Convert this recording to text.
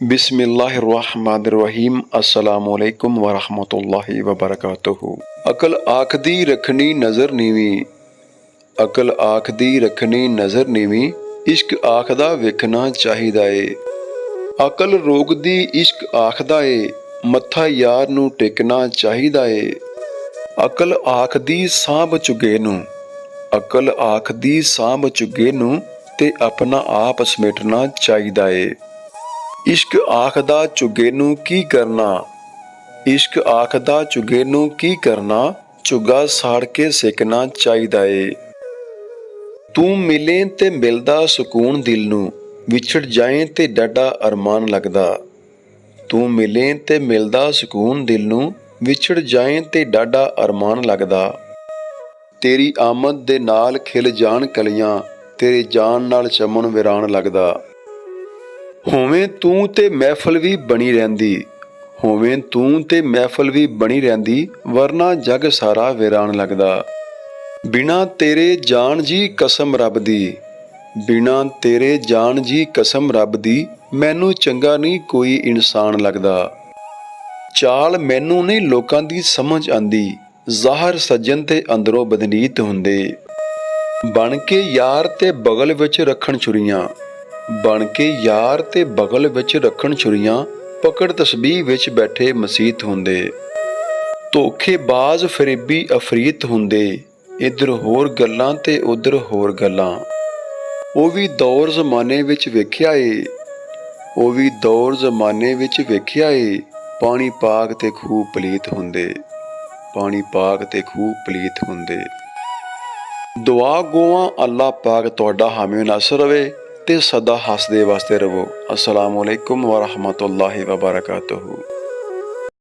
बिस्मिल्लाहिर्रहमानिर्रहीम अस्सलामुअलैकुम वरहमतुल्लाहि वबरकातुहू। अकल आखदी रखनी नज़र नीवी, अकल आखदी रखनी नज़र नीवी, इश्क आखदा वेखना चाहिदा ए। अकल रोकदी इश्क आखदा ए, मत्था यार नू टेकना चाहिदा ए। अकल आखदी सांभ चुगे नू, अकल आखदी सांभ चुगे नू ते अपना आप समेटना चाहिदा ए। इश्क आखदा चुगे नू की करना, इश्क आखदा चुगे नू की करना, चुगा साड़ के सेकना चाहिदा ए। तू मिले ते मिलदा सुकून दिल नू, विछड़ जाए ते डाडा अरमान लगदा। तू मिले ते मिलदा सुकून दिल नू, विछड़ जाए ते डाडा अरमान लगदा। तेरी आमद दे नाल खिल जान कलियां, तेरे जान नाल चमन वीरान लगदा। होवें तू ते महफल भी बनी रहिंदी, होवें तू ते महफल भी बनी रहिंदी, वरना जग सारा वीरान लगदा। बिना तेरे जान जी कसम रब दी, बिना तेरे जान जी कसम रब दी, मैनू चंगा नहीं कोई इंसान लगदा। चाल मैनू नहीं लोकां दी समझ आंदी, ज़ाहर सज्जन ते अंदरों बदनीत हुंदे। बन के यार ते बगल विच रखण छुरियां, बन के यार ते बगल विच रखण छुरियां, पकड़ तस्बीह विच बैठे मसीत हुंदे। धोखेबाज फरेबी अफरीत हुंदे, इधर होर गल्लां ते उधर होर गल्लां। ओ भी दौर जमाने विच वेखिया ए, ओ भी दौर जमाने विच वेखिया ए, पानी पाक ते खूह पलीत हुंदे, पानी पाक ते खूह पलीत हुंदे। दुआ गोआं अल्लाह पाक तुहाडा हामी नासर रवे ते सदा हसदे वास्ते रवो। अस्सलामु अलैकुम वरहमतुल्लाहि वबरकातुहू।